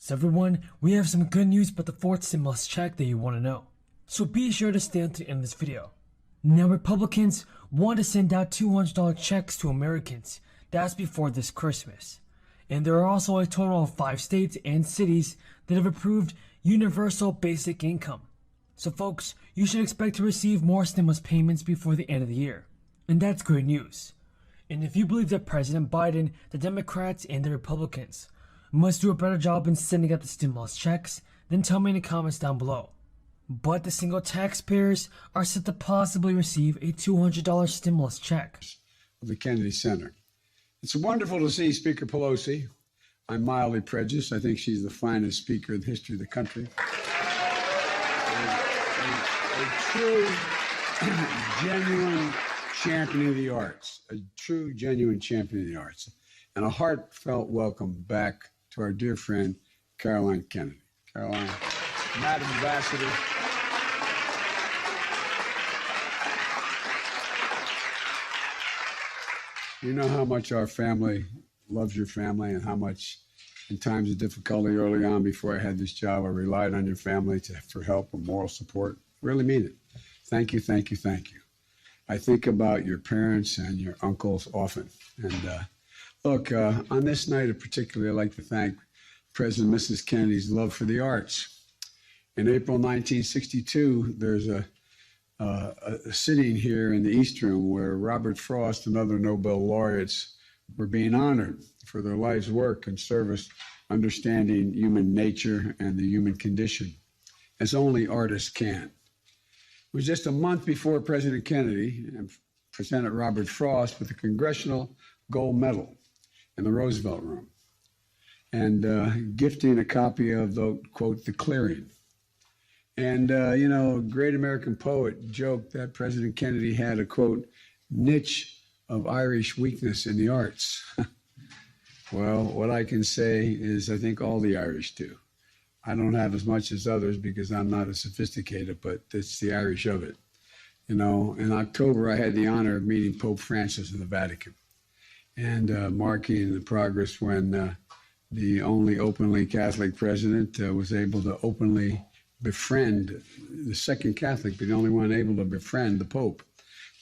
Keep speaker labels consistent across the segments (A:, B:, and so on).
A: So everyone, we have some good news about the fourth stimulus check that you want to know. So be sure to stay until the end of this video. Now Republicans want to send out $200 checks to Americans. That's before this Christmas. And there are also a total of 5 states and cities that have approved universal basic income. So folks, you should expect to receive more stimulus payments before the end of the year. And that's great news. And if you believe that President Biden, the Democrats, and the Republicans must do a better job in sending out the stimulus checks, then tell me in the comments down below. But the single taxpayers are set to possibly receive a $200 stimulus check.
B: Of the Kennedy Center. It's wonderful to see Speaker Pelosi. I'm mildly prejudiced. I think she's the finest speaker in the history of the country. A true, genuine champion of the arts. A true, genuine champion of the arts. And a heartfelt welcome back to our dear friend, Caroline Kennedy. Caroline, Madam Ambassador. You know how much our family loves your family and how much in times of difficulty early on before I had this job, I relied on your family for help and moral support. Really mean it. Thank you, thank you, thank you. I think about your parents and your uncles often. And look, on this night in particular, I'd like to thank President and Mrs. Kennedy's love for the arts. In April 1962, there's a sitting here in the East Room where Robert Frost and other Nobel laureates were being honored for their life's work and service understanding human nature and the human condition, as only artists can. It was just a month before President Kennedy presented Robert Frost with the Congressional Gold Medal in the Roosevelt Room and gifting a copy of the, quote, The Clearing. And, a great American poet joked that President Kennedy had a, quote, niche of Irish weakness in the arts. Well, what I can say is I think all the Irish do. I don't have as much as others because I'm not as sophisticated, but it's the Irish of it. In October, I had the honor of meeting Pope Francis in the Vatican and marking the progress when the only openly Catholic president was able to openly befriend the second Catholic, but the only one able to befriend the Pope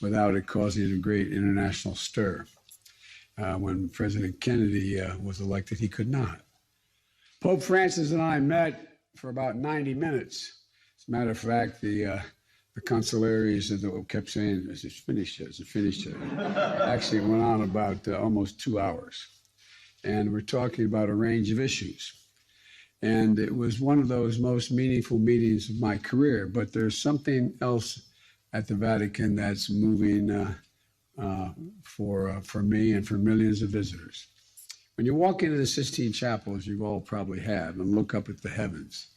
B: without it causing a great international stir. When President Kennedy was elected, he could not. Pope Francis and I met for about 90 minutes. As a matter of fact, the consularies kept saying, is it finished yet? Is it finished yet? Actually, it went on about almost 2 hours. And we're talking about a range of issues. And it was one of those most meaningful meetings of my career. But there's something else at the Vatican that's moving for me and for millions of visitors. When you walk into the Sistine Chapel, as you all probably have, and look up at the heavens,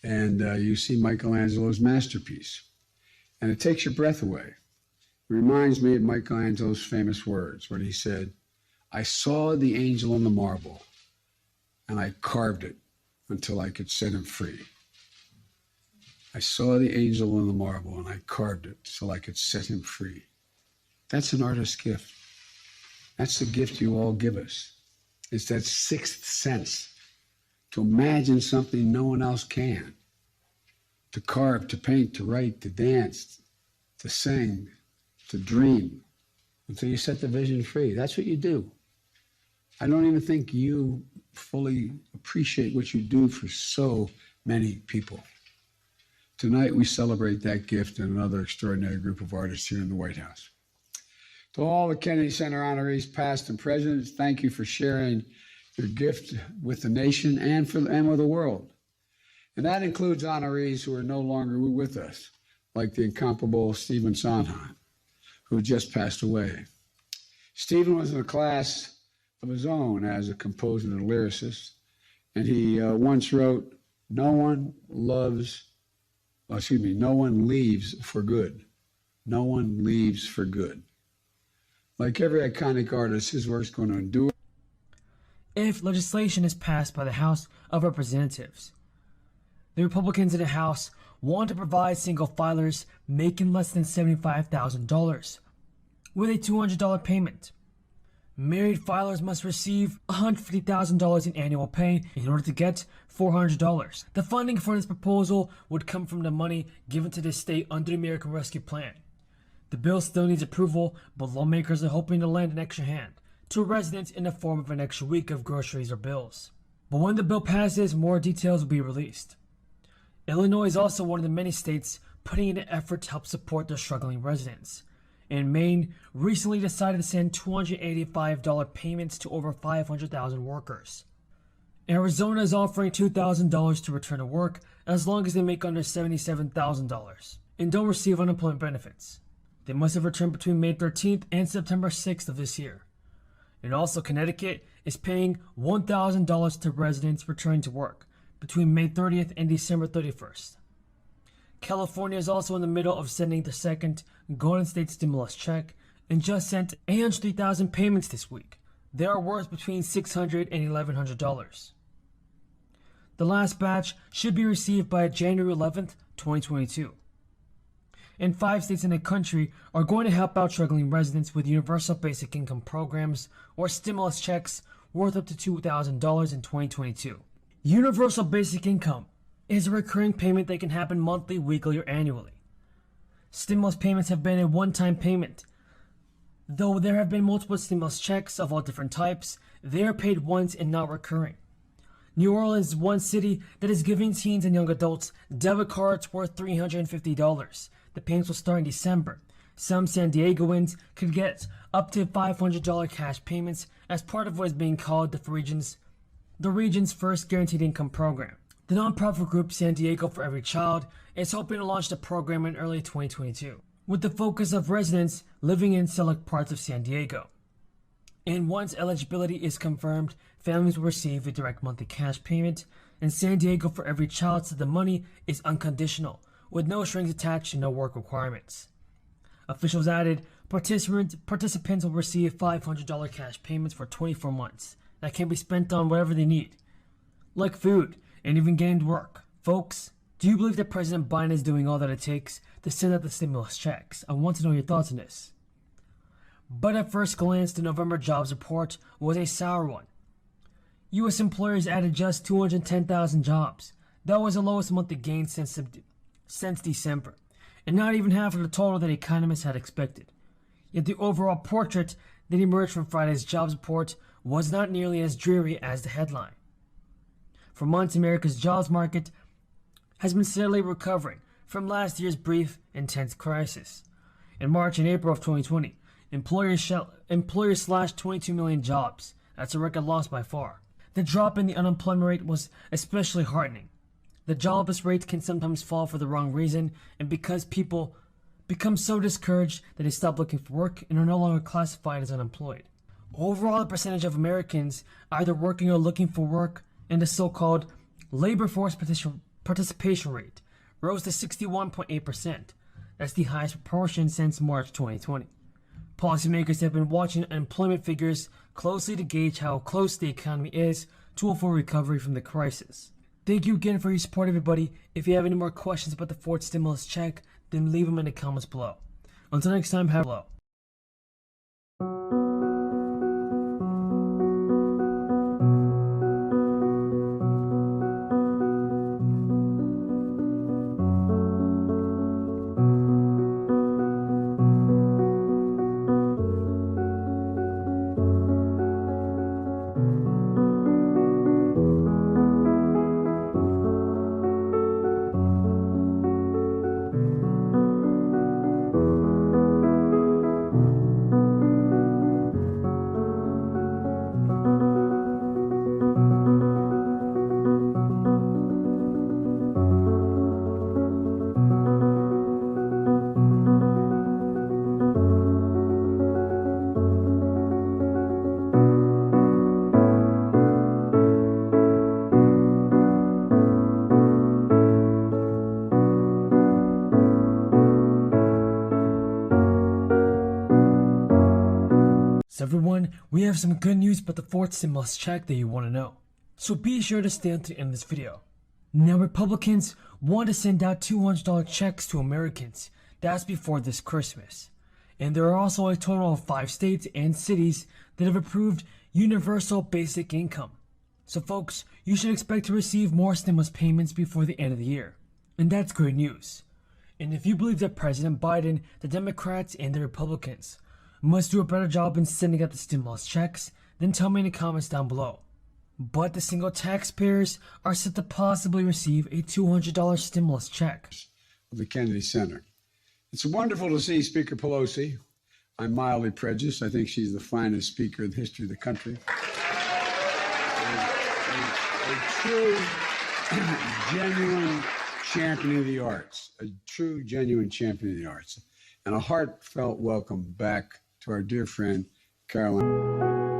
B: and you see Michelangelo's masterpiece, and it takes your breath away. It reminds me of Michelangelo's famous words when he said, I saw the angel in the marble, and I carved it until I could set him free. I saw the angel in the marble, and I carved it so I could set him free. That's an artist's gift. That's the gift you all give us. It's that sixth sense to imagine something no one else can, to carve, to paint, to write, to dance, to sing, to dream, until you set the vision free. That's what you do. I don't even think you fully appreciate what you do for so many people. Tonight, we celebrate that gift and another extraordinary group of artists here in the White House. To all the Kennedy Center honorees, past and present, thank you for sharing your gift with the nation and with the world. And that includes honorees who are no longer with us, like the incomparable Stephen Sondheim, who just passed away. Stephen was in a class of his own as a composer and a lyricist, and he once wrote, no one leaves for good. No one leaves for good. Like every iconic artist, his work's going to endure.
A: If legislation is passed by the House of Representatives, the Republicans in the House want to provide single filers making less than $75,000 with a $200 payment. Married filers must receive $150,000 in annual pay in order to get $400. The funding for this proposal would come from the money given to the state under the American Rescue Plan. The bill still needs approval, but lawmakers are hoping to lend an extra hand to residents in the form of an extra week of groceries or bills. But when the bill passes, more details will be released. Illinois is also one of the many states putting in an effort to help support their struggling residents. And Maine recently decided to send $285 payments to over 500,000 workers. Arizona is offering $2,000 to return to work as long as they make under $77,000 and don't receive unemployment benefits. They must have returned between May 13th and September 6th of this year. And also Connecticut is paying $1,000 to residents returning to work between May 30th and December 31st. California is also in the middle of sending the second Golden State stimulus check and just sent 803,000 payments this week. They are worth between $600 and $1,100. The last batch should be received by January 11th, 2022. And 5 states in the country are going to help out struggling residents with universal basic income programs or stimulus checks worth up to $2,000 in 2022. Universal basic income is a recurring payment that can happen monthly, weekly, or annually. Stimulus payments have been a one-time payment. Though there have been multiple stimulus checks of all different types, they are paid once and not recurring. New Orleans is one city that is giving teens and young adults debit cards worth $350. The payments will start in December. Some San Diegoans could get up to $500 cash payments as part of what is being called the region's first guaranteed income program. The nonprofit group San Diego for Every Child is hoping to launch the program in early 2022, with the focus of residents living in select parts of San Diego. And once eligibility is confirmed, families will receive a direct monthly cash payment, and San Diego for Every Child said the money is unconditional, with no strings attached and no work requirements. Officials added, participants will receive $500 cash payments for 24 months that can be spent on whatever they need, like food, and even getting to work. Folks, do you believe that President Biden is doing all that it takes to send out the stimulus checks? I want to know your thoughts on this. But at first glance, the November jobs report was a sour one. U.S. employers added just 210,000 jobs. That was the lowest monthly gain since December, and not even half of the total that economists had expected. Yet the overall portrait that emerged from Friday's jobs report was not nearly as dreary as the headline. For months, America's jobs market has been steadily recovering from last year's brief, intense crisis. In March and April of 2020, employers slashed 22 million jobs. That's a record loss by far. The drop in the unemployment rate was especially heartening. The jobless rate can sometimes fall for the wrong reason, and because people become so discouraged that they stop looking for work and are no longer classified as unemployed. Overall, the percentage of Americans either working or looking for work in the so-called labor force participation rate rose to 61.8%. That's the highest proportion since March 2020. Policymakers have been watching unemployment figures closely to gauge how close the economy is to a full recovery from the crisis. Thank you again for your support, everybody. If you have any more questions about the fourth stimulus check, then leave them in the comments below. Until next time, have a low. So everyone, we have some good news about the fourth stimulus check that you want to know. So be sure to stay until the end of this video. Now Republicans want to send out $200 checks to Americans. That's before this Christmas. And there are also a total of 5 states and cities that have approved universal basic income. So folks, you should expect to receive more stimulus payments before the end of the year. And that's great news. And if you believe that President Biden, the Democrats, and the Republicans must do a better job in sending out the stimulus checks, then tell me in the comments down below. But the single taxpayers are set to possibly receive a $200 stimulus check.
B: Of the Kennedy Center. It's wonderful to see Speaker Pelosi. I'm mildly prejudiced. I think she's the finest speaker in the history of the country. A true, genuine champion of the arts. A true, genuine champion of the arts. And a heartfelt welcome back to our dear friend, Caroline.